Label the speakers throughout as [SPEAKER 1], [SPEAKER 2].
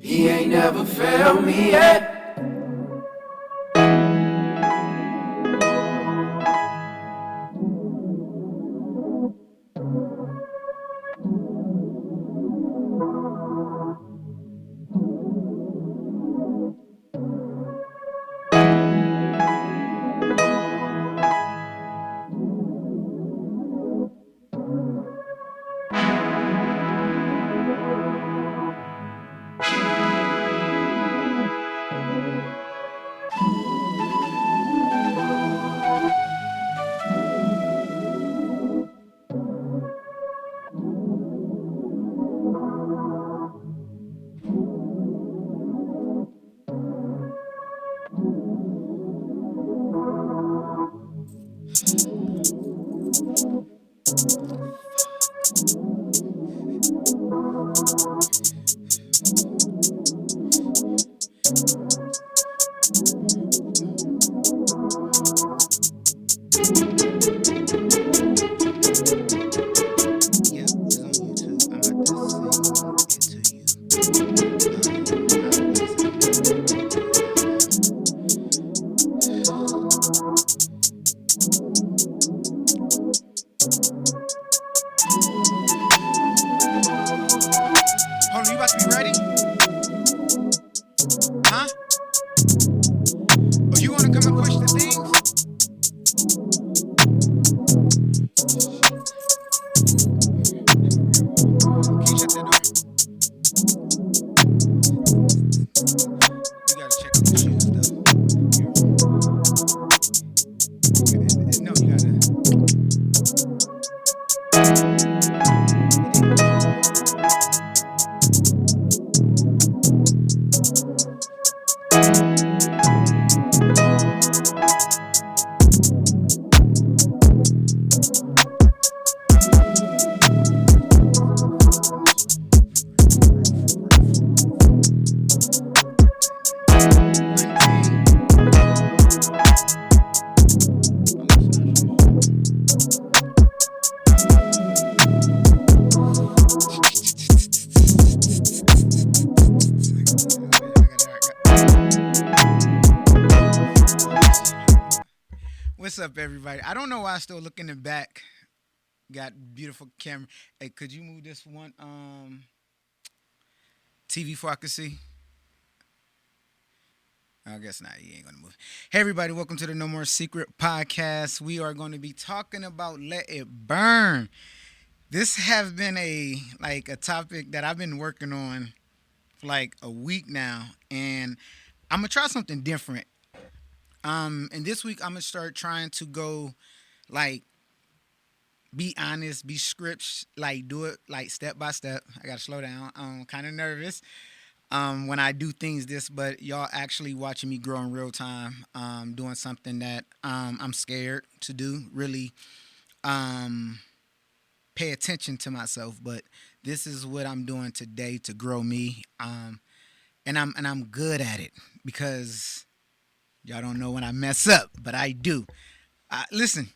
[SPEAKER 1] He ain't never failed me yet.
[SPEAKER 2] Yep, it's on YouTube. I'm about to sing it to you. I'll play some to it right now. Hold on, you about to be ready? Huh? Oh, you want to come and push the things? Can you shut that door? You gotta check out the shoes though. No, you gotta. It didn't go in. $19. Oh, listen, I should. What's up, everybody? I don't know why I still look in the back. Got beautiful camera. Hey, could you move this one TV for I can see? I guess not. You ain't gonna move. Hey, everybody! Welcome to the No More Secret podcast. We are going to be talking about Let It Burn. This has been a topic that I've been working on for like a week now, and I'm gonna try something different. And this week I'm gonna start trying to go like be honest, be scripts, like do it like step by step. I gotta slow down. I'm kind of nervous when I do things this, but y'all actually watching me grow in real time, doing something that I'm scared to do. Really um, pay attention to myself, but this is what I'm doing today to grow me, and I'm good at it because y'all don't know when I mess up, but I do. Listen,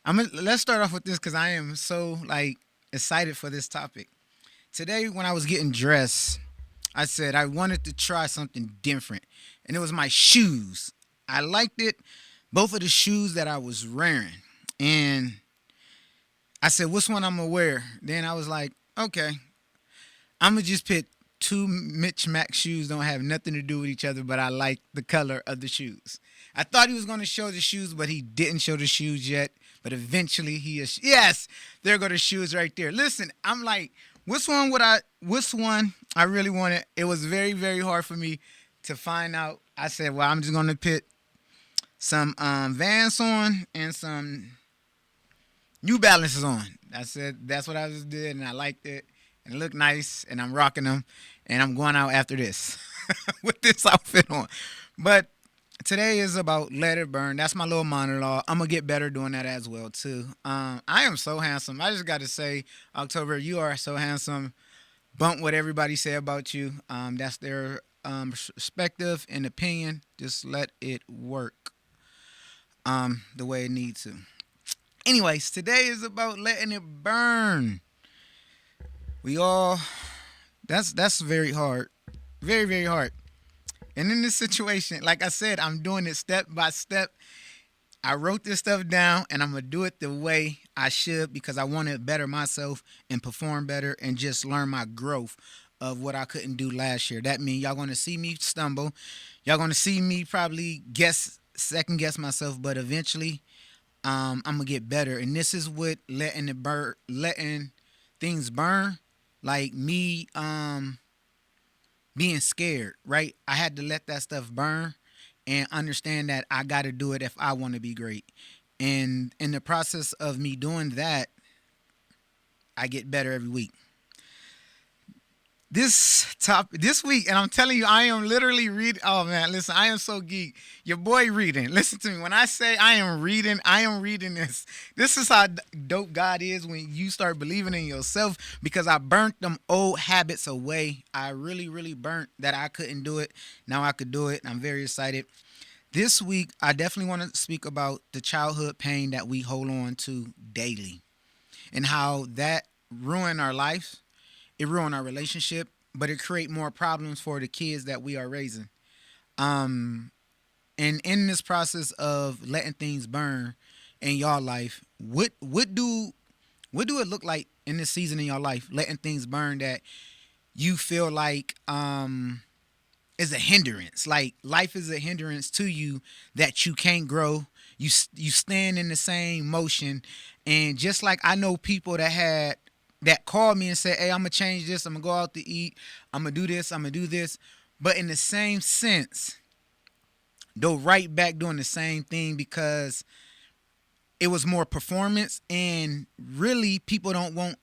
[SPEAKER 2] let's start off with this because I am so like excited for this topic. Today, when I was getting dressed, I said I wanted to try something different, and it was my shoes. I liked it, both of the shoes that I was wearing, and I said, "Which one I'm gonna wear?" Then I was like, "Okay, I'm gonna just pick two Mitch Mac shoes. Don't have nothing to do with each other, but I like the color of the shoes." I thought he was gonna show the shoes, but he didn't show the shoes yet. But eventually he is. Yes, there go the shoes right there. Listen, I'm like, which one would I? Which one I really wanted? It was very very hard for me to find out. I said, well, I'm just gonna put some Vans on and some New Balances on. I said that's what I just did, and I liked it, and it looked nice, and I'm rocking them, and I'm going out after this with this outfit on. But today is about Let It Burn. That's my little monologue. I'm gonna get better doing that as well too. I am so handsome. I just got to say, October, you are so handsome. Bump what everybody say about you. That's their perspective and opinion. Just let it work the way it needs to. Anyways, today is about letting it burn. We all that's very hard. Very, very hard. And in this situation, like I said, I'm doing it step by step. I wrote this stuff down and I'm going to do it the way I should because I want to better myself and perform better and just learn my growth of what I couldn't do last year. That means y'all going to see me stumble. Y'all going to see me probably second guess myself, but eventually I'm going to get better. And this is what letting things burn, like me being scared, right? I had to let that stuff burn and understand that I got to do it if I want to be great. And in the process of me doing that, I get better every week. This week, and I'm telling you, I am literally reading. Oh man, listen, I am so geek. Your boy reading. Listen to me. When I say I am reading this. This is how dope God is when you start believing in yourself because I burnt them old habits away. I really, really burnt that I couldn't do it. Now I could do it. I'm very excited. This week, I definitely want to speak about the childhood pain that we hold on to daily and how that ruined our life. It ruined our relationship, but it create more problems for the kids that we are raising. And in this process of letting things burn in y'all life, what do it look like in this season in your life, letting things burn that you feel like is a hindrance? Like life is a hindrance to you that you can't grow. You stand in the same motion, and just like I know people that called me and said, hey, I'm going to change this. I'm going to go out to eat. I'm going to do this. I'm going to do this. But in the same sense, they'll right back doing the same thing because it was more performance. And really, people don't want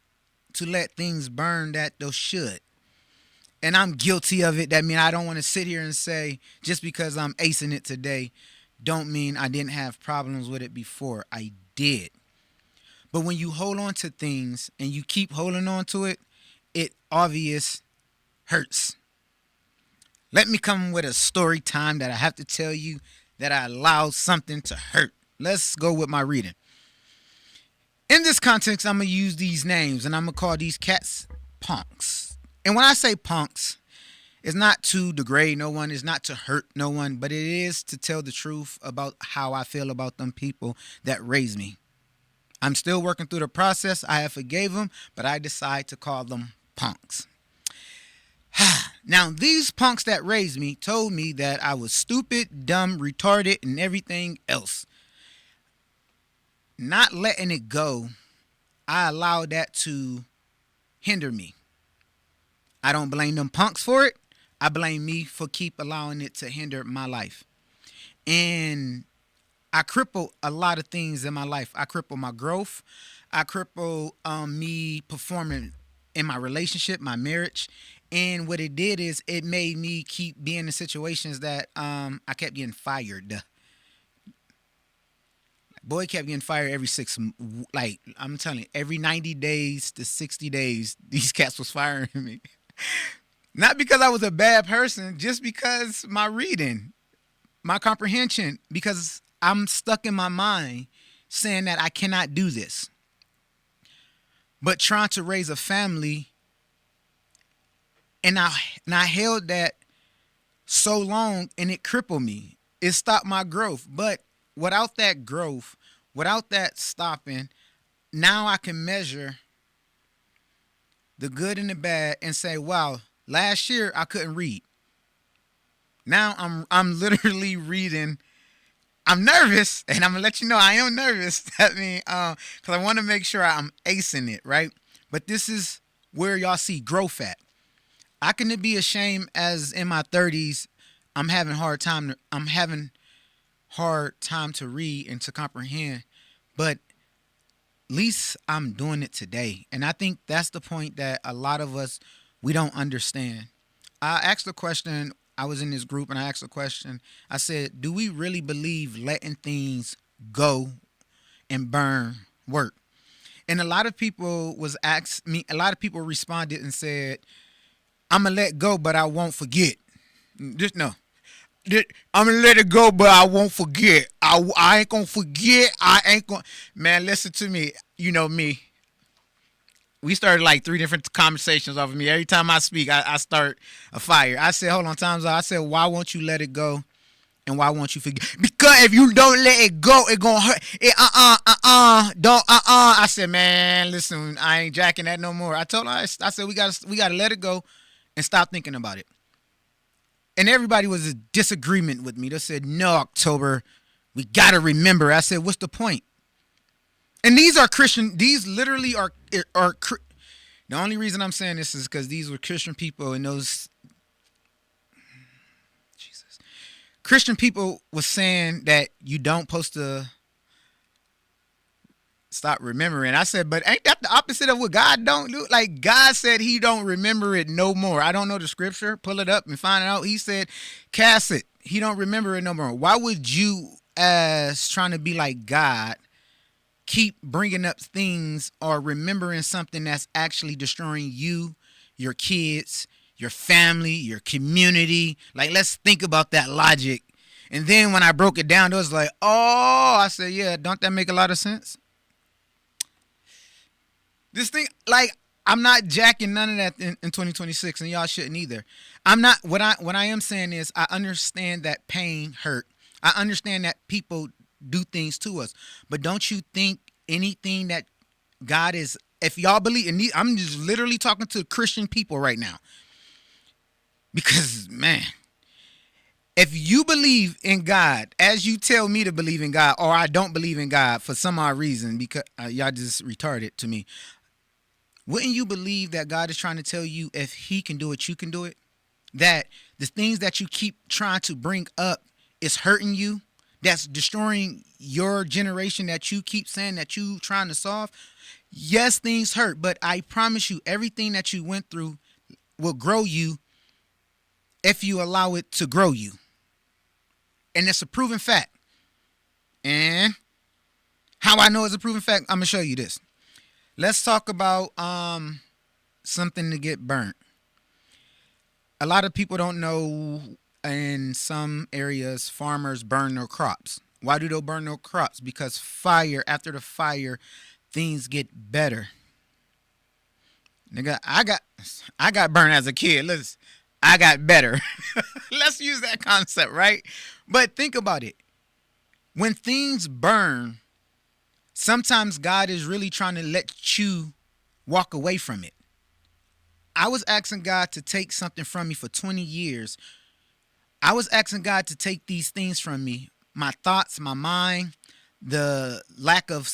[SPEAKER 2] to let things burn that they should. And I'm guilty of it. That means I don't want to sit here and say, just because I'm acing it today, don't mean I didn't have problems with it before. I did. But when you hold on to things and you keep holding on to it, it obvious hurts. Let me come with a story time that I have to tell you that I allowed something to hurt. Let's go with my reading. In this context, I'm going to use these names and I'm going to call these cats punks. And when I say punks, it's not to degrade no one, it's not to hurt no one, but it is to tell the truth about how I feel about them people that raised me. I'm still working through the process. I have forgave them, but I decide to call them punks. Now, these punks that raised me told me that I was stupid, dumb, retarded, and everything else. Not letting it go, I allowed that to hinder me. I don't blame them punks for it. I blame me for keep allowing it to hinder my life. And I cripple a lot of things in my life. I cripple my growth. I cripple me performing in my relationship, my marriage. And what it did is it made me keep being in situations that I kept getting fired. Boy kept getting fired every like I'm telling you, every 90 days to 60 days, these cats was firing me. Not because I was a bad person, just because my reading, my comprehension, because I'm stuck in my mind saying that I cannot do this. But trying to raise a family, and I held that so long and it crippled me. It stopped my growth. But without that growth, without that stopping, now I can measure the good and the bad and say, wow, last year I couldn't read. Now I'm literally reading. I'm nervous, and I'm going to let you know I am nervous. I mean, because I want to make sure I'm acing it, right? But this is where y'all see growth at. I can be ashamed as in my 30s, I'm having hard time to read and to comprehend, but at least I'm doing it today. And I think that's the point that a lot of us, we don't understand. I asked the question, I was in this group and I asked a question. I said, do we really believe letting things go and burn work? And a lot of people responded and said, I'm going to let go, but I won't forget. Just no. I'm going to let it go, but I won't forget. I ain't going to forget. Man, listen to me. You know me. we started like 3 different conversations off of me. Every time I speak, I start a fire. I said, hold on, time's out. I said, why won't you let it go? And why won't you forget? Because if you don't let it go, it gonna hurt. Don't. I said, man, listen, I ain't jacking that no more. I told her, I said, we gotta let it go, and stop thinking about it. And everybody was in disagreement with me. They said, no, October, we gotta remember. I said, what's the point? And these are Christian. These literally are. The only reason I'm saying this is because these were Christian people, and those Christian people was saying that you don't supposed to stop remembering. I said, but ain't that the opposite of what God don't do? Like, God said he don't remember it no more. I don't know the scripture. Pull it up and find it out. He said, cast it. He don't remember it no more. Why would you, as trying to be like God, keep bringing up things or remembering something that's actually destroying you, your kids, your family, your community? Like, let's think about that logic. And then when I broke it down, it was like, oh, I said, yeah, don't that make a lot of sense? This thing, like, I'm not jacking none of that in 2026, and y'all shouldn't either. I'm not, what I am saying is, I understand that pain hurt. I understand that people do things to us. But don't you think anything that God is, if y'all believe, and I'm just literally talking to Christian people right now. Because, man, if you believe in God, as you tell me to believe in God, or I don't believe in God for some odd reason, because y'all just retarded to me, wouldn't you believe that God is trying to tell you if he can do it, you can do it? That the things that you keep trying to bring up is hurting you, that's destroying your generation that you keep saying that you trying to solve? Yes, things hurt, but I promise you, everything that you went through will grow you if you allow it to grow you. And it's a proven fact. And how I know it's a proven fact, I'm going to show you this. Let's talk about something to get burnt. A lot of people don't know, in some areas, farmers burn their crops. Why do they burn their crops? Because after the fire, things get better. Nigga, I got burnt as a kid. I got better. Let's use that concept, right? But think about it. When things burn, sometimes God is really trying to let you walk away from it. I was asking God to take something from me for 20 years. I was asking God to take these things from me, my thoughts, my mind, the lack of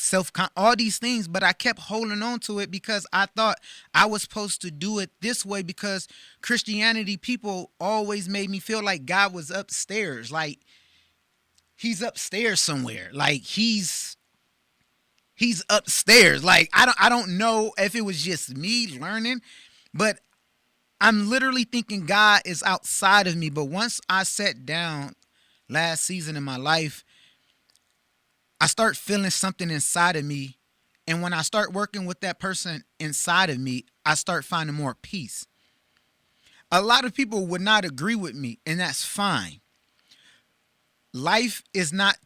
[SPEAKER 2] all these things, but I kept holding on to it because I thought I was supposed to do it this way, because Christianity people always made me feel like God was upstairs, like he's upstairs somewhere, like he's upstairs. Like I don't know if it was just me learning, but I'm literally thinking God is outside of me. But once I sat down last season in my life, I start feeling something inside of me. And when I start working with that person inside of me, I start finding more peace. A lot of people would not agree with me, and that's fine. Life is not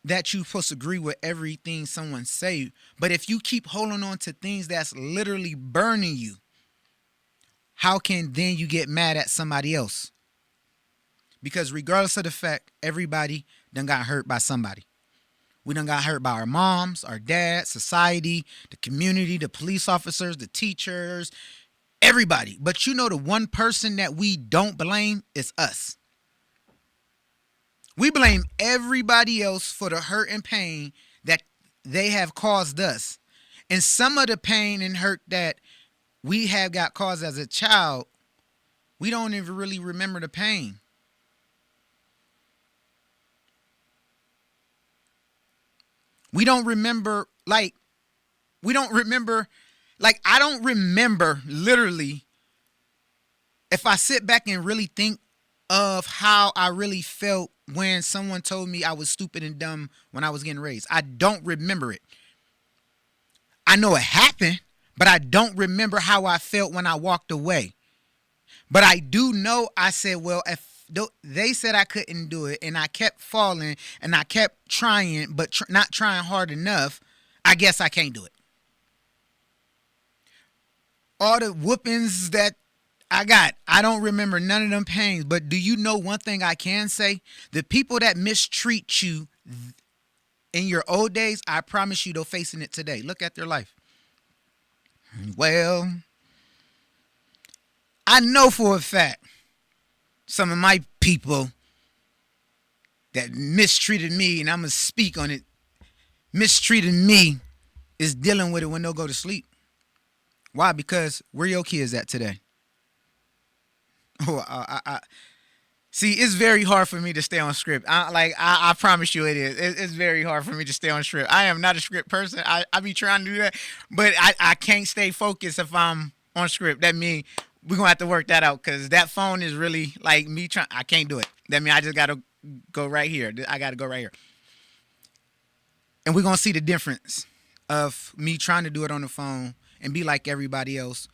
[SPEAKER 2] that you're supposed to agree with everything someone say, but if you keep holding on to things that's literally burning you, how can then you get mad at somebody else? Because regardless of the fact, everybody done got hurt by somebody. We done got hurt by our moms, our dads, society, the community, the police officers, the teachers, everybody. But you know, the one person that we don't blame is us. We blame everybody else for the hurt and pain that they have caused us. And some of the pain and hurt that we have got caused as a child, we don't even really remember the pain. We don't remember, I don't remember literally, if I sit back and really think of how I really felt when someone told me I was stupid and dumb when I was getting raised. I don't remember it. I know it happened, but I don't remember how I felt when I walked away. But I do know I said, well, if they said I couldn't do it and I kept falling and I kept trying, but not trying hard enough, I guess I can't do it. all the whoopings that I got, I don't remember none of them pains. But do you know one thing I can say? The people that mistreat you in your old days, I promise you they're facing it today. Look at their life. Well, I know for a fact some of my people that mistreated me, and I'm going to speak on it, mistreated me, is dealing with it when they'll go to sleep. Why? Because where your kids at today? Oh, see, it's very hard for me to stay on script. I promise you it is. It's very hard for me to stay on script. I am not a script person. I be trying to do that, but I can't stay focused if I'm on script. That means we're going to have to work that out because that phone is really like me trying. I can't do it. That means I just got to go right here. I got to go right here. And we're going to see the difference of me trying to do it on the phone and be like everybody else,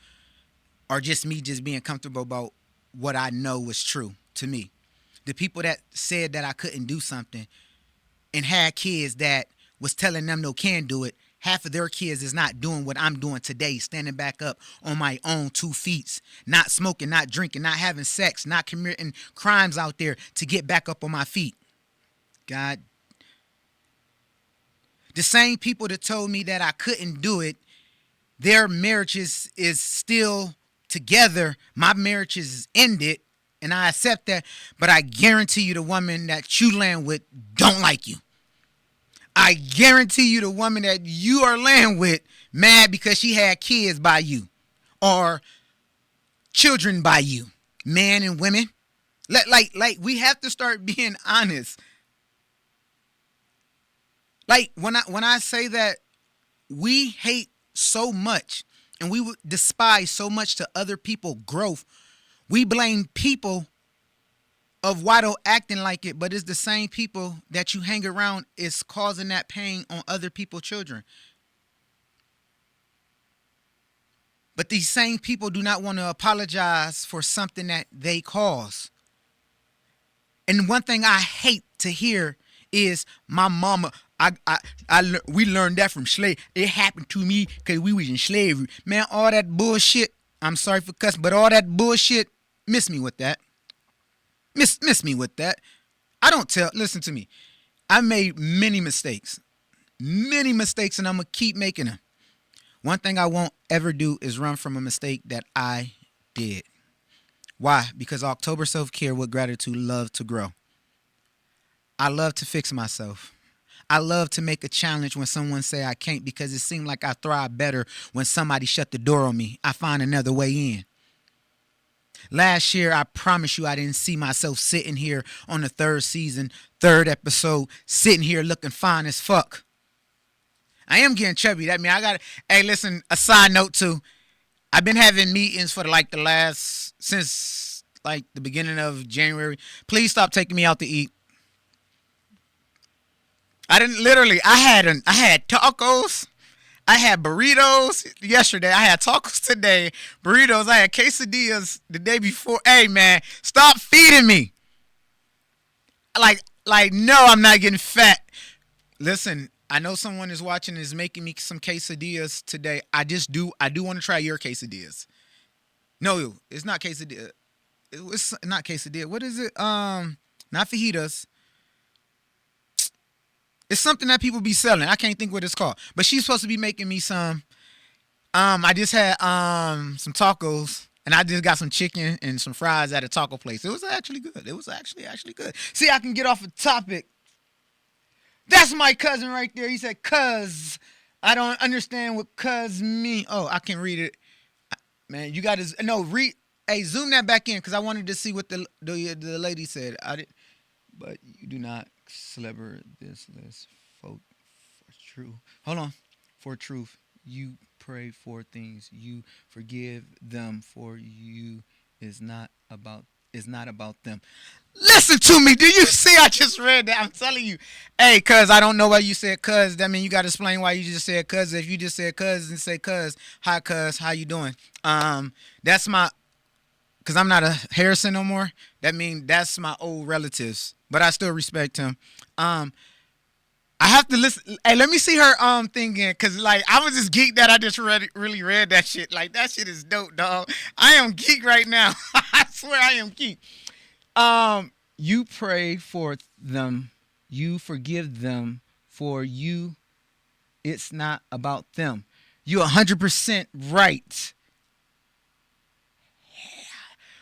[SPEAKER 2] or just me just being comfortable about what I know was true to me. The people that said that I couldn't do something and had kids that was telling them no can do it, half of their kids is not doing what I'm doing today, standing back up on my own 2 feet, not smoking, not drinking, not having sex, not committing crimes out there to get back up on my feet. God. The same people that told me that I couldn't do it, their marriages is still together. My marriage is ended, and I accept that, but I guarantee you the woman that you land with don't like you. I guarantee you the woman that you are laying with mad because she had kids by you or children by you. Men and women. Like we have to start being honest. Like when I say that we hate so much and we despise so much to other people's growth, we blame people of why they're acting like it, but it's the same people that you hang around is causing that pain on other people's children. But these same people do not want to apologize for something that they cause. And one thing I hate to hear is my mama. We learned that from slave. It happened to me because we was in slavery. Man, all that bullshit. I'm sorry for cussing, but all that bullshit. Miss me with that. Miss me with that. I don't tell. Listen to me. I made many mistakes, and I'm gonna keep making them. One thing I won't ever do is run from a mistake that I did. Why? Because October self-care with gratitude love to grow. I love to fix myself. I love to make a challenge when someone say I can't because it seemed like I thrive better when somebody shut the door on me. I find another way in. Last year, I promise you I didn't see myself sitting here on the 3rd season, 3rd episode, sitting here looking fine as fuck. I am getting chubby. That mean I got to, hey, listen, a side note too. I've been having meetings for since the beginning of January. Please stop taking me out to eat. I had tacos. I had burritos yesterday. I had tacos today. Burritos. I had quesadillas the day before. Hey, man, stop feeding me. No, I'm not getting fat. Listen, I know someone is watching and is making me some quesadillas today. I do want to try your quesadillas. No, it's not quesadilla. It's not quesadilla. What is it? Not fajitas. It's something that people be selling. I can't think what it's called. But she's supposed to be making me some. I just had some tacos, and I just got some chicken and some fries at a taco place. It was actually good. It was actually good. See, I can get off a topic. That's my cousin right there. He said, "Cuz." I don't understand what "cuz" mean. Oh, I can read it. Man, you got to read. Hey, zoom that back in because I wanted to see what the lady said. I did, but you do not celebrate this list for truth. Hold on, for truth. You pray for things. You forgive them. For you is not about them. Listen to me. Do you see? I just read that. I'm telling you. Hey, cuz I don't know why you said cuz. That means you got to explain why you just said cuz. If you just said cuz and say cuz, hi cuz, how you doing? That's my. Cause I'm not a Harrison no more. That means that's my old relatives, but I still respect him. I have to listen. Hey, let me see her thing again, cause like I was just geeked that I just really read that shit. Like that shit is dope, dog. I am geek right now. I swear I am geek. You pray for them, you forgive them, for you. It's not about them. You 100% right.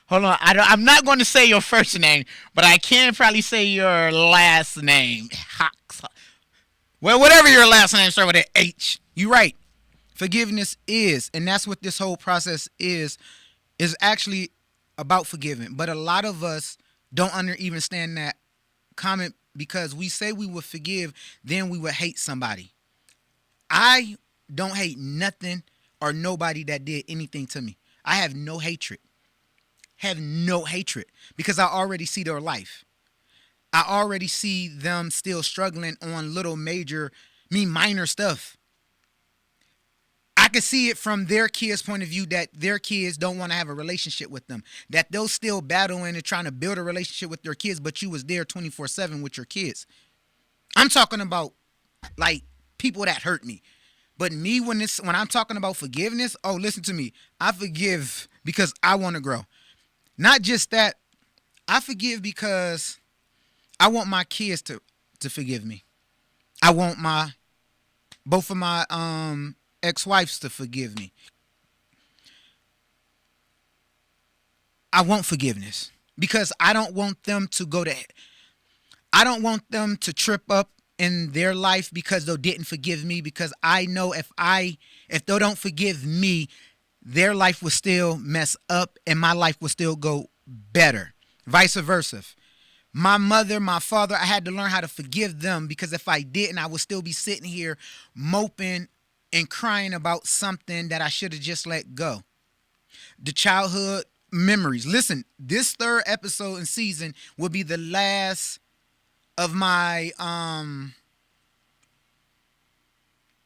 [SPEAKER 2] Hold on, I'm not going to say your first name, but I can probably say your last name. Well, whatever your last name start with an H. You right. Forgiveness is, and that's what this whole process is actually about forgiving. But a lot of us don't even stand that comment because we say we would forgive, then we would hate somebody. I don't hate nothing or nobody that did anything to me. I have no hatred. Have no hatred because I already see their life. I already see them still struggling on minor stuff. I can see it from their kids' point of view that their kids don't want to have a relationship with them. That they'll still battling and trying to build a relationship with their kids, but you was there 24/7 with your kids. I'm talking about like people that hurt me. But me when I'm talking about forgiveness, oh, listen to me. I forgive because I want to grow. Not just that, I forgive because I want my kids to forgive me. I want both of my ex-wives to forgive me. I want forgiveness because I don't want them I don't want them to trip up in their life because they didn't forgive me, because I know if they don't forgive me, their life will still mess up and my life will still go better. Vice versa. My mother, my father, I had to learn how to forgive them because if I didn't, I would still be sitting here moping and crying about something that I should have just let go. The childhood memories. Listen, this third episode and season will be the last of my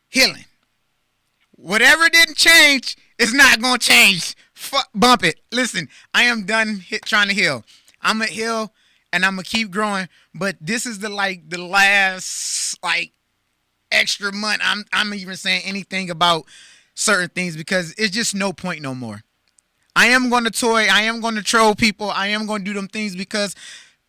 [SPEAKER 2] healing. Whatever didn't change is not going to change. Bump it. Listen, I am done trying to heal. I'm going to heal and I'm going to keep growing. But this is the last extra month. I'm even saying anything about certain things because it's just no point no more. I am going to toy. I am going to troll people. I am going to do them things because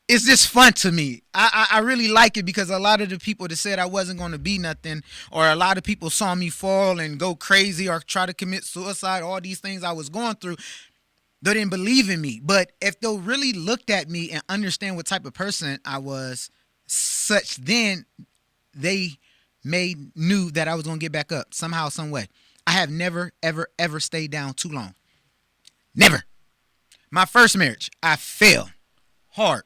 [SPEAKER 2] it's just fun to me. I really like it because a lot of the people that said I wasn't going to be nothing, or a lot of people saw me fall and go crazy or try to commit suicide, all these things I was going through, they didn't believe in me. But if they really looked at me and understand what type of person I was, then they knew that I was going to get back up somehow, some way. I have never, ever, ever stayed down too long. Never. My first marriage, I failed hard.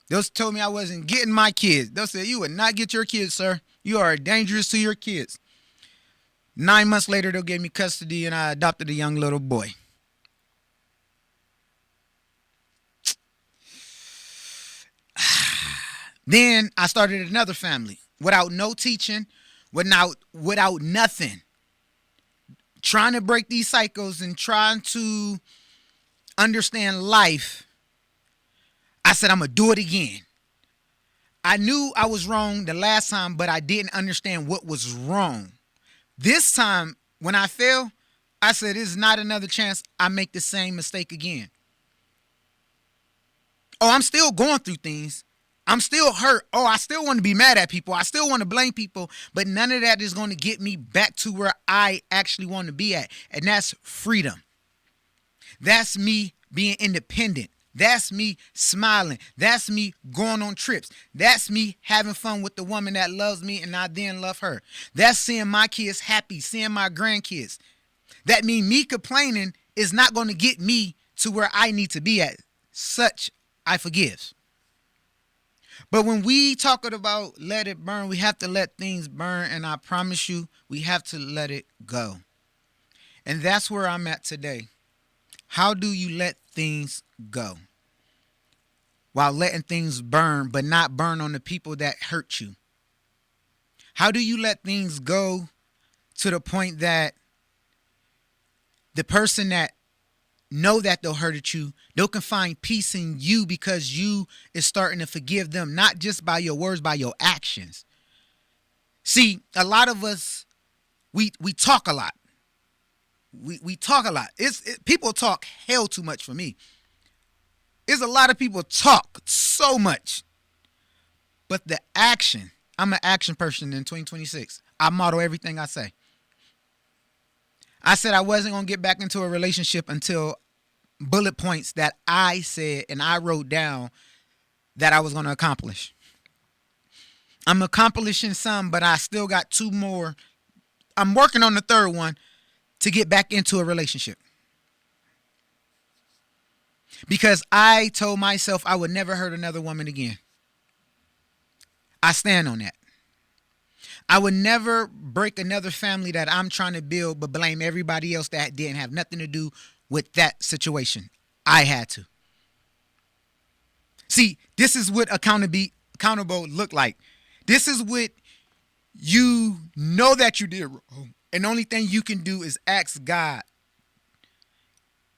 [SPEAKER 2] They told me I wasn't getting my kids. They said, you would not get your kids, sir. You are dangerous to your kids. 9 months later, they gave me custody and I adopted a young little boy. Then I started another family without no teaching, without nothing. Trying to break these cycles and trying to understand life. I said, I'm going to do it again. I knew I was wrong the last time, but I didn't understand what was wrong. This time, when I failed, I said, this is not another chance I make the same mistake again. Oh, I'm still going through things. I'm still hurt. Oh, I still want to be mad at people. I still want to blame people, but none of that is going to get me back to where I actually want to be at. And that's freedom. That's me being independent. That's me smiling. That's me going on trips. That's me having fun with the woman that loves me and I then love her. That's seeing my kids happy, seeing my grandkids. That means me complaining is not going to get me to where I need to be at. Such I forgive. But when we talk about let it burn, we have to let things burn. And I promise you, we have to let it go. And that's where I'm at today. How do you let things go? While letting things burn, but not burn on the people that hurt you. How do you let things go to the point that the person that know that they'll hurt you, they can find peace in you because you is starting to forgive them, not just by your words, by your actions. See, a lot of us, we talk a lot. We talk a lot. People talk hell too much for me. It's a lot of people talk so much. But the action, I'm an action person in 2026. I model everything I say. I said I wasn't going to get back into a relationship until bullet points that I said and I wrote down that I was going to accomplish. I'm accomplishing some, but I still got two more. I'm working on the third one to get back into a relationship. Because I told myself I would never hurt another woman again. I stand on that. I would never break another family that I'm trying to build, but blame everybody else that didn't have nothing to do with that situation. I had to. See, this is what accountable look like. This is what you know that you did wrong. And the only thing you can do is ask God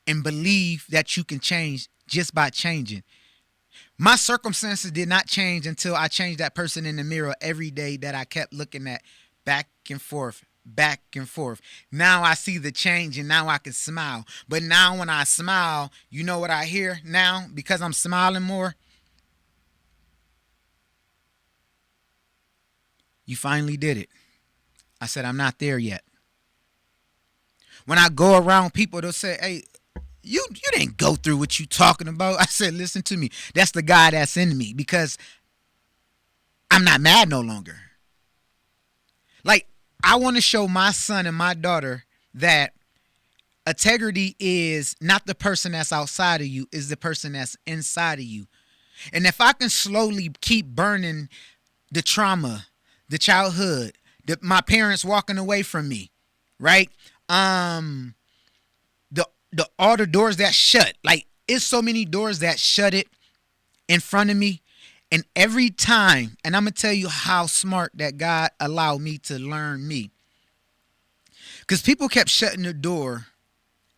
[SPEAKER 2] and believe that you can change just by changing. My circumstances did not change until I changed that person in the mirror every day that I kept looking at back and forth, back and forth. Now I see the change and now I can smile. But now when I smile, you know what I hear now because I'm smiling more? You finally did it. I said, I'm not there yet. When I go around people, they'll say, hey, you didn't go through what you talking about. I said, listen to me. That's the guy that's in me because I'm not mad no longer. Like, I want to show my son and my daughter that integrity is not the person that's outside of you, is the person that's inside of you. And if I can slowly keep burning the trauma, the childhood, my parents walking away from me, right? All the doors that shut, like it's so many doors that shut it in front of me. And every time, and I'm going to tell you how smart that God allowed me to learn me. Because people kept shutting the door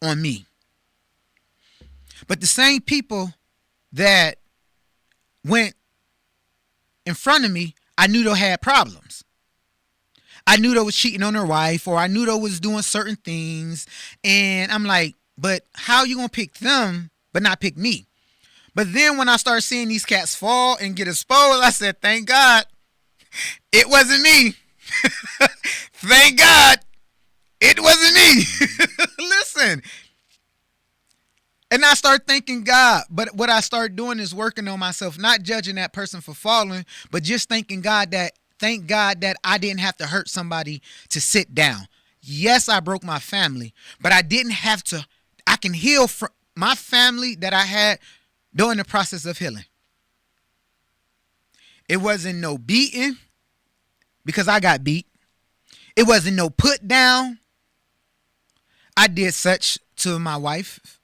[SPEAKER 2] on me. But the same people that went in front of me, I knew they had problems. I knew they was cheating on their wife, or I knew they was doing certain things. And I'm like, but how you going to pick them but not pick me? But then when I started seeing these cats fall and get exposed, I said, thank God it wasn't me. Thank God it wasn't me. Listen. And I started thanking God. But what I started doing is working on myself, not judging that person for falling, but just thank God that I didn't have to hurt somebody to sit down. Yes, I broke my family, but I didn't have to. I can heal from my family that I had during the process of healing. It wasn't no beating because I got beat. It wasn't no put down. I did such to my wife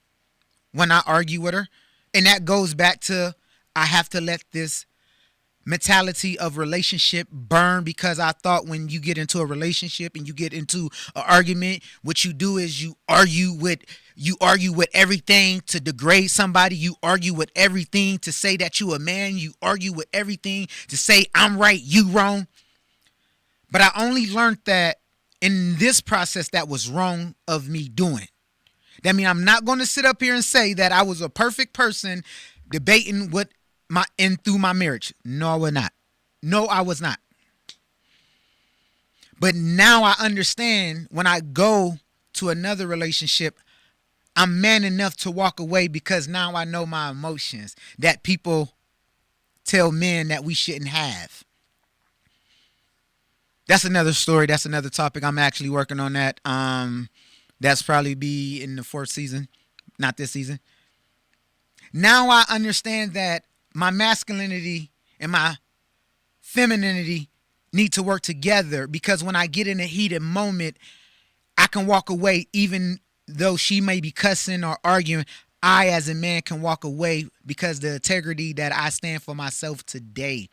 [SPEAKER 2] when I argue with her. And that goes back to I have to let this mentality of relationship burn, because I thought when you get into a relationship and you get into an argument, what you do is you argue with everything to degrade somebody. You argue with everything to say that you a man. You argue with everything to say I'm right, you wrong. But I only learned that in this process that was wrong of me doing. That means I'm not going to sit up here and say that I was a perfect person debating what through my marriage. No, I was not. No, I was not. But now I understand when I go to another relationship, I'm man enough to walk away because now I know my emotions that people tell men that we shouldn't have. That's another story. That's another topic. I'm actually working on that. That's probably be in the 4th season, not this season. Now I understand that my masculinity and my femininity need to work together, because when I get in a heated moment, I can walk away even though she may be cussing or arguing. I, as a man, can walk away because the integrity that I stand for myself today.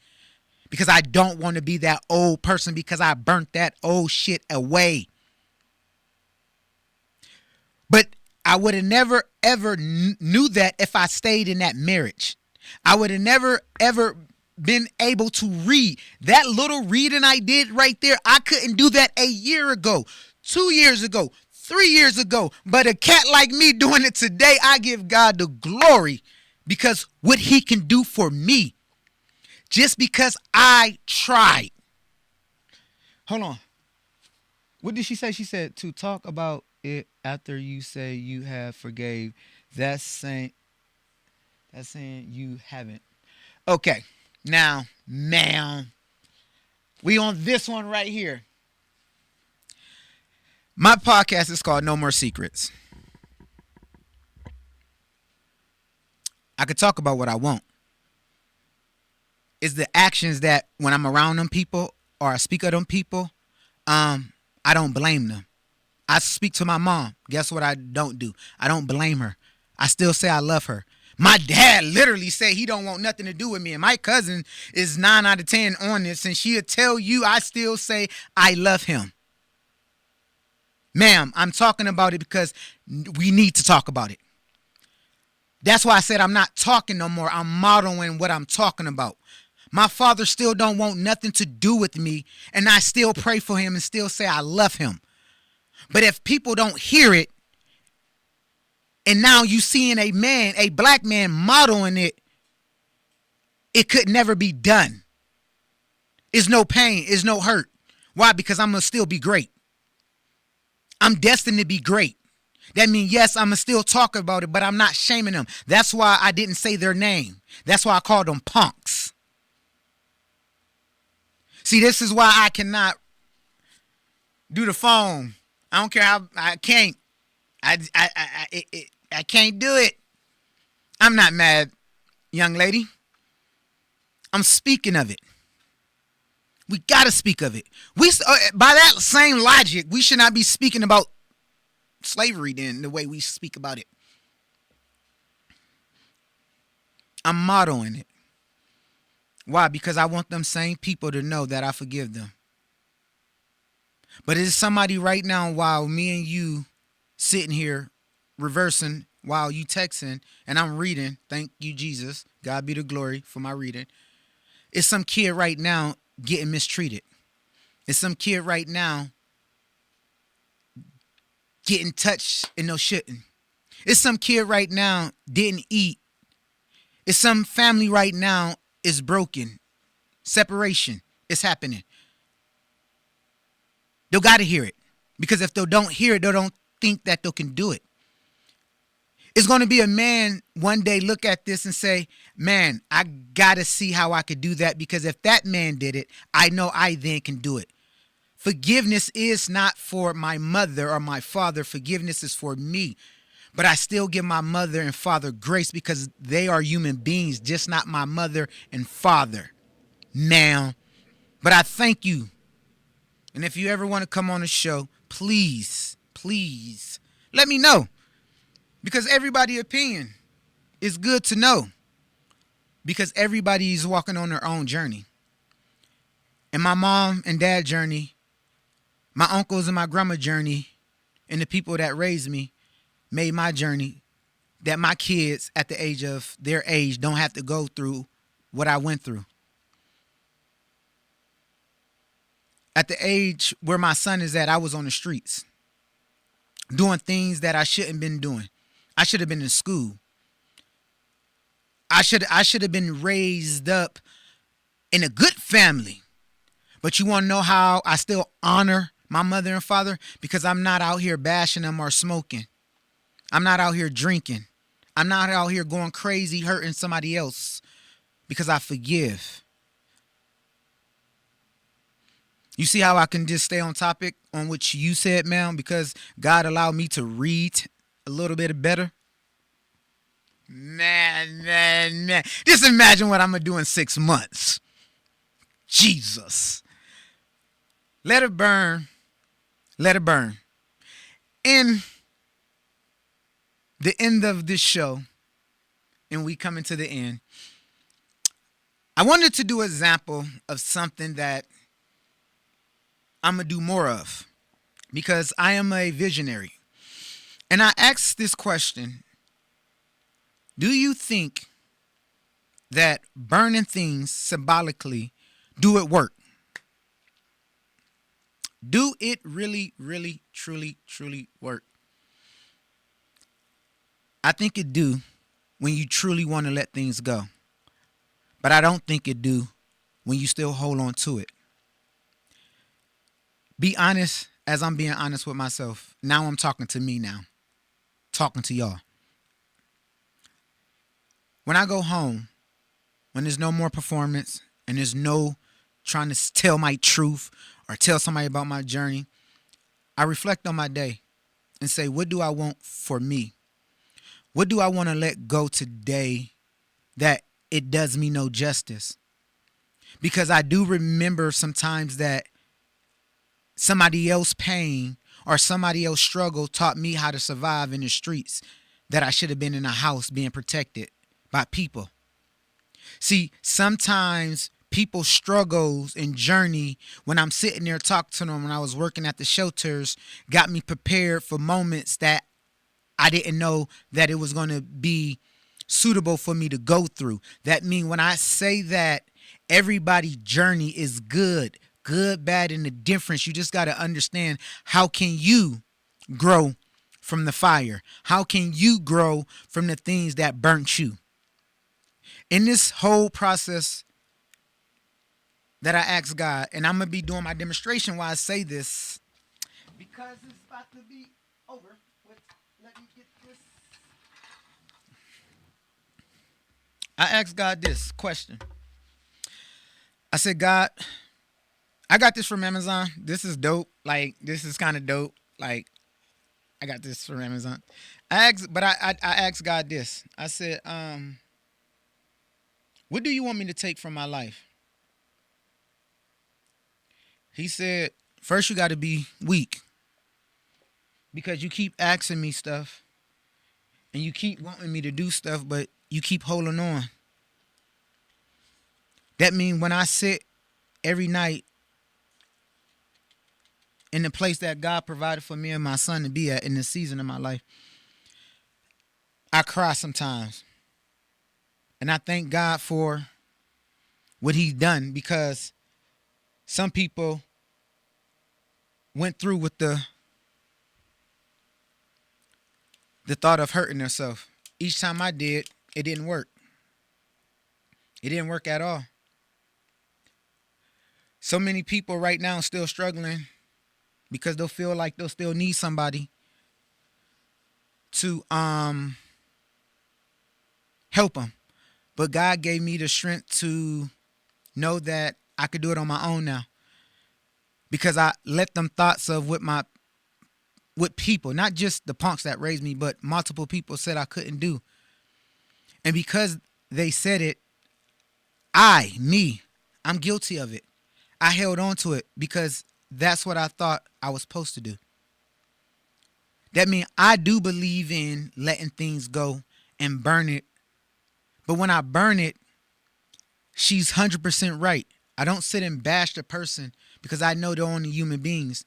[SPEAKER 2] Because I don't want to be that old person, because I burnt that old shit away. But I would have never, ever knew that if I stayed in that marriage. I would have never, ever been able to read. That little reading I did right there, I couldn't do that a year ago, 2 years ago, 3 years ago. But a cat like me doing it today, I give God the glory because what he can do for me just because I tried. Hold on. What did she say? She said to talk about it after you say you have forgave. That's saying you haven't. Okay. Now, ma'am, we on this one right here. My podcast is called No More Secrets. I could talk about what I want. It's the actions that when I'm around them people or I speak of them people, I don't blame them. I speak to my mom. Guess what I don't do? I don't blame her. I still say I love her. My dad literally said he don't want nothing to do with me. And my cousin is 9 out of 10 on this. And she'll tell you I still say I love him. Ma'am, I'm talking about it because we need to talk about it. That's why I said I'm not talking no more. I'm modeling what I'm talking about. My father still don't want nothing to do with me. And I still pray for him and still say I love him. But if people don't hear it, and now you seeing a black man modeling it, it could never be done. It's no pain, it's no hurt. Why? Because I'm going to still be great. I'm destined to be great. That means, yes, I'm going to still talk about it, but I'm not shaming them. That's why I didn't say their name. That's why I called them punks. See, this is why I cannot do the phone. I don't care how, I can't. I can't do it. I'm not mad, young lady. I'm speaking of it. We got to speak of it. By that same logic, we should not be speaking about slavery then the way we speak about it. I'm modeling it. Why? Because I want them same people to know that I forgive them. But is somebody right now while me and you sitting here reversing while you texting and I'm reading, thank you, Jesus, God be the glory for my reading. It's some kid right now getting mistreated. It's some kid right now getting touched and no shouldn't. It's some kid right now didn't eat. It's some family right now is broken. Separation is happening. They got to hear it. Because if they don't hear it, they don't think that they can do it. It's going to be a man one day look at this and say, man, I got to see how I could do that because if that man did it, I know I then can do it. Forgiveness is not for my mother or my father. Forgiveness is for me. But I still give my mother and father grace because they are human beings, just not my mother and father. Now, but I thank you. And if you ever want to come on the show, please, please let me know. Because everybody's opinion is good to know. Because everybody's walking on their own journey. And my mom and dad journey, my uncles and my grandma journey, and the people that raised me made my journey that my kids at the age of their age don't have to go through what I went through. At the age where my son is at, I was on the streets doing things that I shouldn't have been doing. I should have been in school. I should have been raised up in a good family. But you want to know how I still honor my mother and father? Because I'm not out here bashing them or smoking. I'm not out here drinking. I'm not out here going crazy, hurting somebody else. Because I forgive. You see how I can just stay on topic on what you said, ma'am? Because God allowed me to read a little bit better. Man. Just imagine what I'm going to do in 6 months. Jesus. Let it burn. Let it burn. In the end of this show, and we coming to the end, I wanted to do an example of something that I'm going to do more of because I am a visionary. And I asked this question, do you think that burning things symbolically, do it work? Do it really, really, truly, truly work? I think it do when you truly want to let things go. But I don't think it do when you still hold on to it. Be honest as I'm being honest with myself. Now I'm talking to me now. Talking to y'all. When I go home, when there's no more performance and there's no trying to tell my truth or tell somebody about my journey, I reflect on my day and say, what do I want for me? What do I want to let go today that it does me no justice? Because I do remember sometimes that somebody else's pain or somebody else's struggle taught me how to survive in the streets, that I should have been in a house being protected by people. See, sometimes people's struggles and journey, when I'm sitting there talking to them when I was working at the shelters, got me prepared for moments that I didn't know that it was going to be suitable for me to go through. That means when I say that everybody's journey is good, bad, and the difference, you just got to understand, how can you grow from the fire? How can you grow from the things that burnt you? In this whole process that I asked God, and I'm going to be doing my demonstration while I say this, because it's about to be over. Let me get this. I asked God this question. I said, God, I got this from Amazon. This is dope. Like, this is kind of dope. Like, I got this from Amazon. I asked God this. I said, what do you want me to take from my life? He said, first you got to be weak. Because you keep asking me stuff. And you keep wanting me to do stuff, but you keep holding on. That means when I sit every night in the place that God provided for me and my son to be at in this season of my life, I cry sometimes. And I thank God for what he's done, because some people went through with the thought of hurting themselves. Each time I did, it didn't work. It didn't work at all. So many people right now still struggling because they'll feel like they'll still need somebody to help them. But God gave me the strength to know that I could do it on my own now. Because I let them thoughts of what people, not just the punks that raised me, but multiple people said I couldn't do. And because they said it, I'm guilty of it. I held on to it because that's what I thought I was supposed to do. That means I do believe in letting things go and burn it. But when I burn it, she's 100% right. I don't sit and bash the person because I know they're only human beings.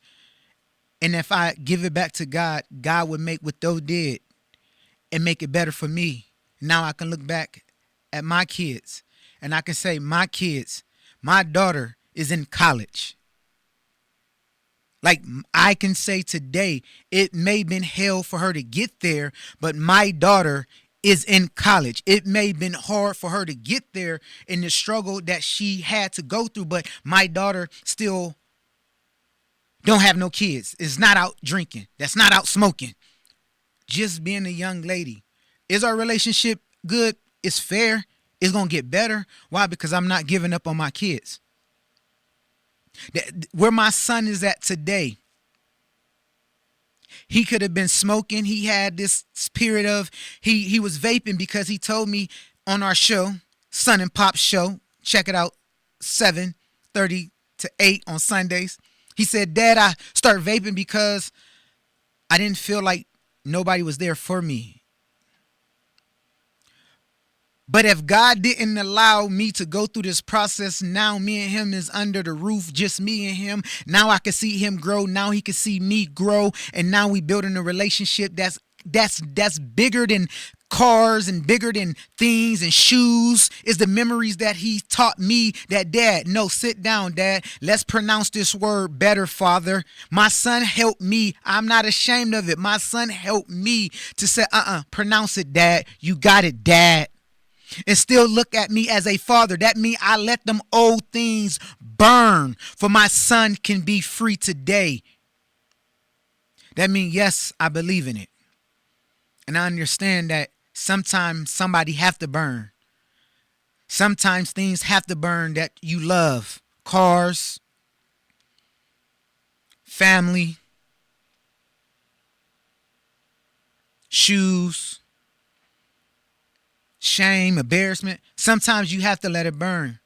[SPEAKER 2] And if I give it back to God, God would make what they did and make it better for me. Now I can look back at my kids and I can say, my kids, my daughter is in college. Like I can say today, it may have been hell for her to get there, but my daughter is in college. It may have been hard for her to get there in the struggle that she had to go through, but my daughter still don't have no kids. Is not out drinking. That's not out smoking. Just being a young lady. Is our relationship good? It's fair. It's going to get better. Why? Because I'm not giving up on my kids. Where my son is at today, he could have been smoking. He had this spirit of, he was vaping because he told me on our show, Son and Pop show, check it out, 7:30 to 8 on Sundays. He said, Dad, I start vaping because I didn't feel like nobody was there for me. But if God didn't allow me to go through this process, now me and him is under the roof, just me and him. Now I can see him grow. Now he can see me grow. And now we building a relationship that's bigger than cars and bigger than things and shoes is the memories that he taught me that, Dad, no, sit down, Dad. Let's pronounce this word better, Father. My son helped me. I'm not ashamed of it. My son helped me to say, pronounce it, Dad. You got it, Dad. And still look at me as a father. That means I let them old things burn for my son can be free today. That means, yes, I believe in it. And I understand that sometimes somebody have to burn. Sometimes things have to burn that you love. Cars, family, shoes, shame, embarrassment. Sometimes you have to let it burn.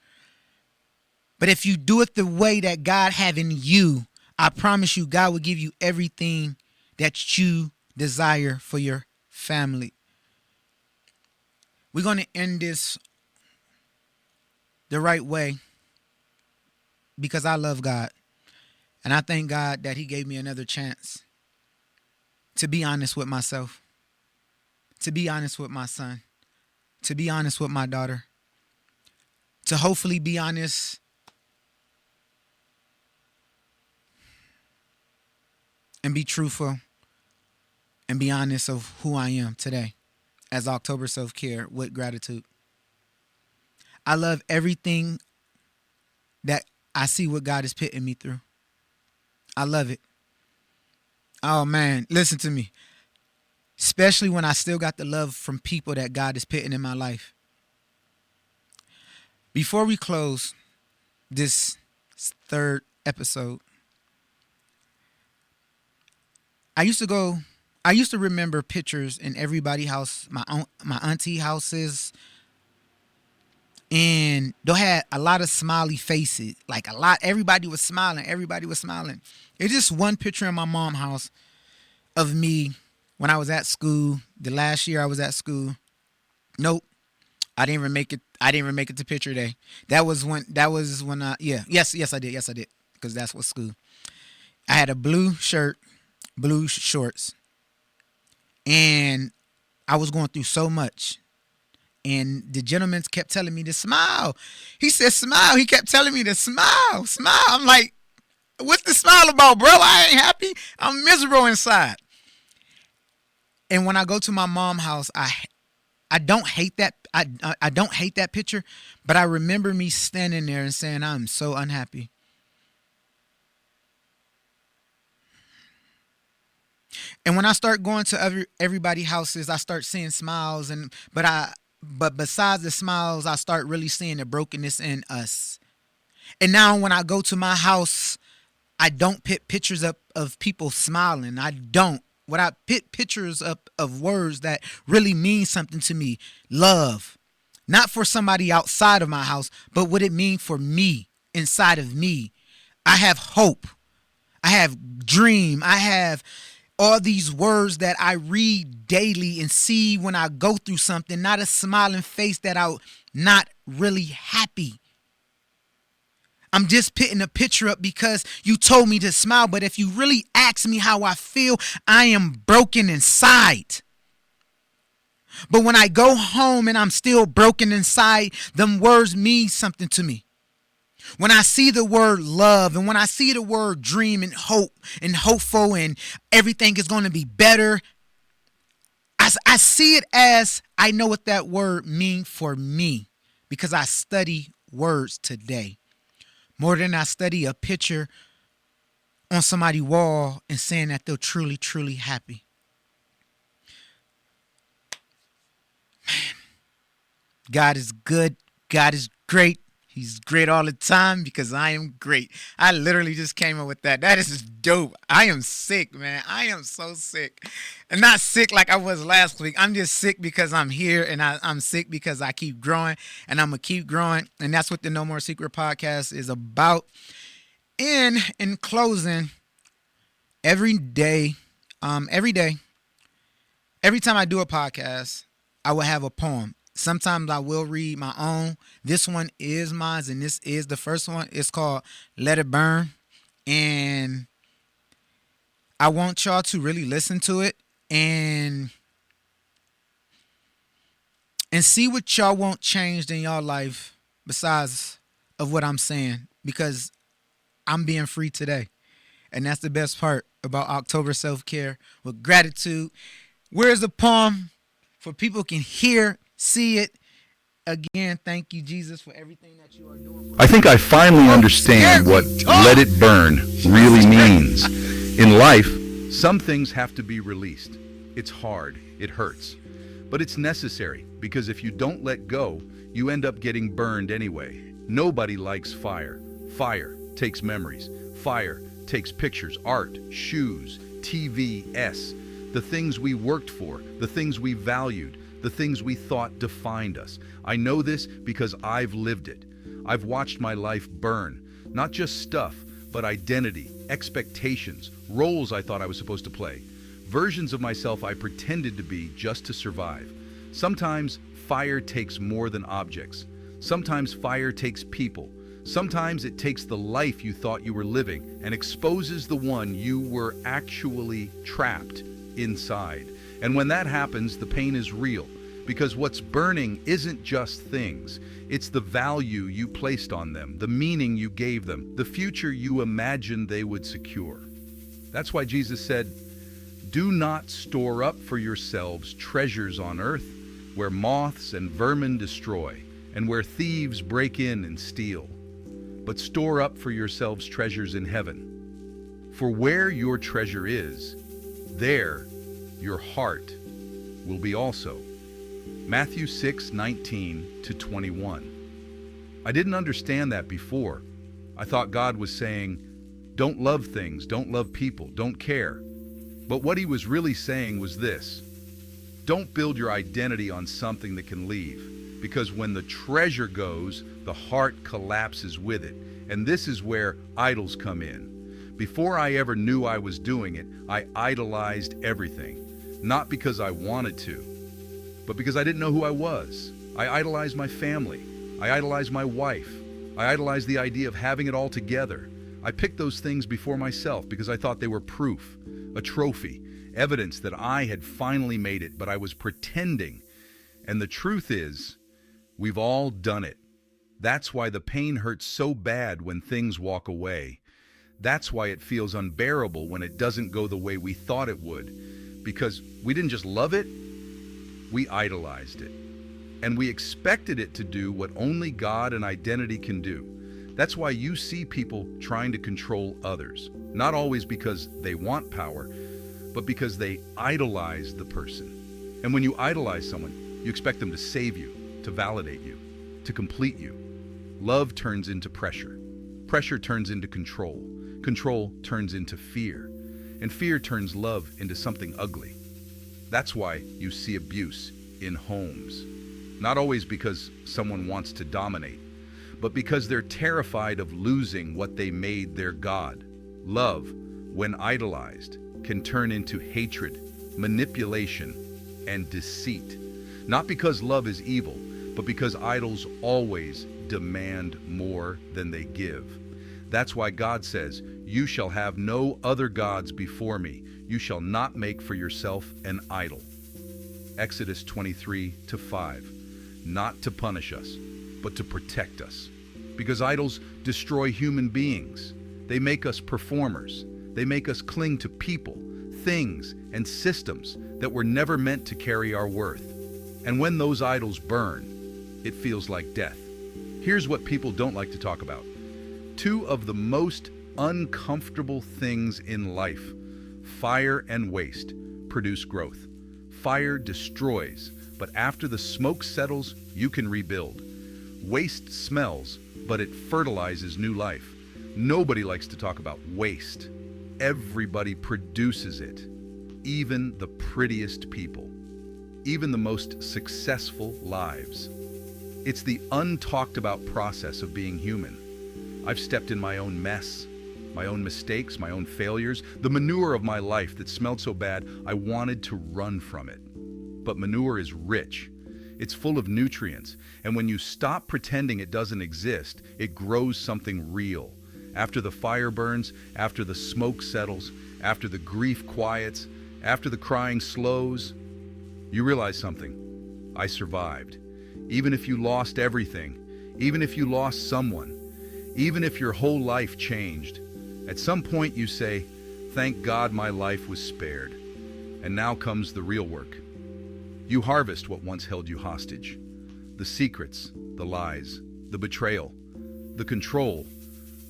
[SPEAKER 2] But if you do it the way that God have in you, I promise you, God will give you everything that you desire for your family. We're going to end this the right way because I love God. And I thank God that he gave me another chance to be honest with myself, to be honest with my son, to be honest with my daughter, to hopefully be honest and be truthful and be honest of who I am today as October Self-Care with gratitude. I love everything that I see what God is putting me through. I love it. Oh man, listen to me. Especially when I still got the love from people that God is putting in my life. Before we close this third episode, I used to remember pictures in everybody's house, my auntie houses, and they had a lot of smiley faces. Like a lot, everybody was smiling. It's just one picture in my mom's house of me when I was at school. The last year I was at school. Nope. I didn't even make it. I didn't even make it to picture day. That was when yes, I did. Because that's what school. I had a blue shirt, blue shorts. And I was going through so much. And the gentleman kept telling me to smile. He said, smile. He kept telling me to smile. I'm like, what's the smile about, bro? I ain't happy. I'm miserable inside. And when I go to my mom's house, I don't hate that. I don't hate that picture, but I remember me standing there and saying, I'm so unhappy. And when I start going to everybody's houses, I start seeing smiles, but besides the smiles, I start really seeing the brokenness in us. And now when I go to my house, I don't put pictures up of people smiling. I don't. What I put pictures up of words that really mean something to me. Love. Not for somebody outside of my house, but what it means for me, inside of me. I have hope. I have dream. I have all these words that I read daily and see when I go through something, not a smiling face that I'm not really happy. I'm just putting a picture up because you told me to smile. But if you really ask me how I feel, I am broken inside. But when I go home and I'm still broken inside, them words mean something to me. When I see the word love and when I see the word dream and hope and hopeful and everything is going to be better, I see it as I know what that word means for me because I study words today more than I study a picture on somebody's wall and saying that they're truly, truly happy. Man, God is good. God is great. He's great all the time because I am great. I literally just came up with that. That is dope. I am sick, man. I am so sick. And not sick like I was last week. I'm just sick because I'm here and I'm sick because I keep growing and I'm going to keep growing. And that's what the No More Secret podcast is about. And in closing, every time I do a podcast, I will have a poem. Sometimes I will read my own. This one is mine, and this is the first one. It's called Let It Burn. And I want y'all to really listen to it. And and see what y'all want changed in y'all life besides of what I'm saying, because I'm being free today. And that's the best part about October self-care with gratitude. Where's the poem for people can hear, see it? Again, thank you, Jesus, for everything that you are doing.
[SPEAKER 3] I think I finally understand what let it burn really means. In life, some things have to be released. It's hard, it hurts, but it's necessary, because if you don't let go, you end up getting burned anyway. Nobody likes fire. Fire takes memories. Fire takes pictures, art, shoes, TVs, the things we worked for, the things we valued, the things we thought defined us. I know this because I've lived it. I've watched my life burn, not just stuff, but identity, expectations, roles I thought I was supposed to play, versions of myself I pretended to be just to survive. Sometimes fire takes more than objects. Sometimes fire takes people. Sometimes it takes the life you thought you were living and exposes the one you were actually trapped inside. And when that happens, the pain is real, because what's burning isn't just things. It's the value you placed on them, the meaning you gave them, the future you imagined they would secure. That's why Jesus said, "Do not store up for yourselves treasures on earth, where moths and vermin destroy, and where thieves break in and steal. But store up for yourselves treasures in heaven. For where your treasure is, there your heart will be also." Matthew 6:19-21. I didn't understand that before. I thought God was saying, don't love things, don't love people, don't care. But what he was really saying was this: don't build your identity on something that can leave, because when the treasure goes, the heart collapses with it. And this is where idols come in. Before I ever knew I was doing it, I idolized everything. Not because I wanted to, but because I didn't know who I was. I idolized my family. I idolized my wife. I idolized the idea of having it all together. I picked those things before myself because I thought they were proof, a trophy, evidence that I had finally made it, but I was pretending. And the truth is, we've all done it. That's why the pain hurts so bad when things walk away. That's why it feels unbearable when it doesn't go the way we thought it would. Because we didn't just love it, we idolized it. And we expected it to do what only God and identity can do. That's why you see people trying to control others. Not always because they want power, but because they idolize the person. And when you idolize someone, you expect them to save you, to validate you, to complete you. Love turns into pressure. Pressure turns into control. Control turns into fear. And fear turns love into something ugly. That's why you see abuse in homes. Not always because someone wants to dominate, but because they're terrified of losing what they made their God. Love, when idolized, can turn into hatred, manipulation, and deceit. Not because love is evil, but because idols always demand more than they give. That's why God says, "You shall have no other gods before me. You shall not make for yourself an idol." Exodus 23:5. Not to punish us, but to protect us. Because idols destroy human beings. They make us performers. They make us cling to people, things, and systems that were never meant to carry our worth. And when those idols burn, it feels like death. Here's what people don't like to talk about. Two of the most uncomfortable things in life, fire and waste, produce growth. Fire destroys, but after the smoke settles, you can rebuild. Waste smells, but it fertilizes new life. Nobody likes to talk about waste. Everybody produces it, even the prettiest people, even the most successful lives. It's the untalked about process of being human. I've stepped in my own mess, my own mistakes, my own failures, the manure of my life that smelled so bad I wanted to run from it. But manure is rich. It's full of nutrients, and when you stop pretending it doesn't exist, it grows something real. After the fire burns, after the smoke settles, after the grief quiets, after the crying slows, you realize something. I survived. even if you lost everything, even if you lost someone, even if your whole life changed, at some point you say, "Thank God my life was spared." And now comes the real work. You harvest what once held you hostage. The secrets, the lies, the betrayal, the control,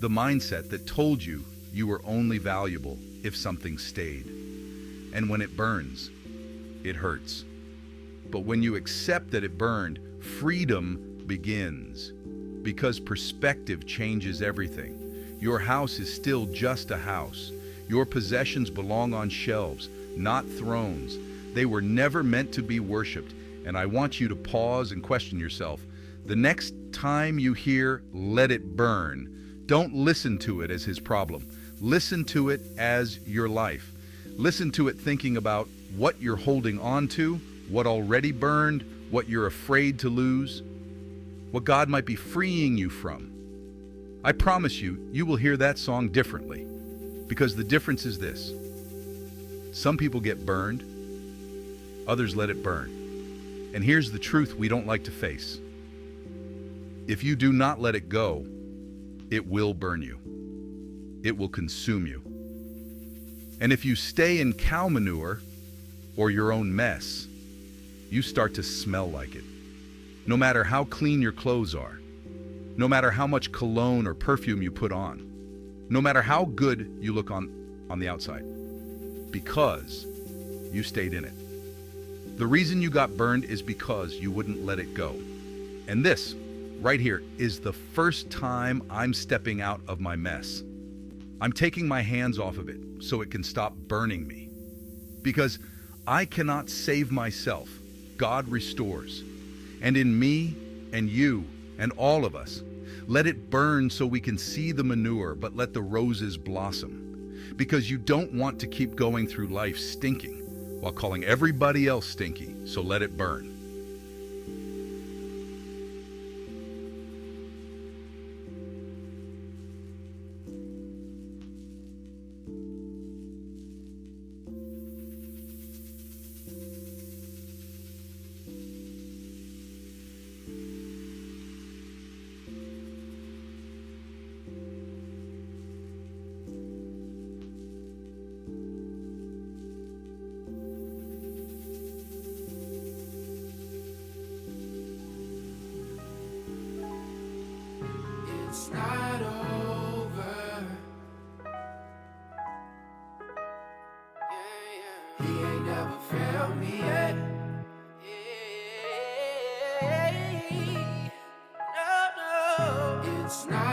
[SPEAKER 3] the mindset that told you you were only valuable if something stayed. And when it burns, it hurts. But when you accept that it burned, freedom begins. Because perspective changes everything. Your house is still just a house. Your possessions belong on shelves, not thrones. They were never meant to be worshipped. And I want you to pause and question yourself. The next time you hear "let it burn," don't listen to it as his problem. Listen to it as your life. Listen to it thinking about what you're holding on to, what already burned, what you're afraid to lose, what God might be freeing you from. I promise you, you will hear that song differently. Because the difference is this. Some people get burned, others let it burn. And here's the truth we don't like to face. If you do not let it go, it will burn you. It will consume you. And if you stay in cow manure or your own mess, you start to smell like it. No matter how clean your clothes are, no matter how much cologne or perfume you put on, no matter how good you look on the outside, because you stayed in it. The reason you got burned is because you wouldn't let it go. And this, right here, is the first time I'm stepping out of my mess. I'm taking my hands off of it so it can stop burning me. Because I cannot save myself. God restores. And in me and you and all of us, let it burn so we can see the manure, but let the roses blossom. Because you don't want to keep going through life stinking while calling everybody else stinky, so let it burn.
[SPEAKER 1] It's not over. He ain't never failed me yet. No, no, it's not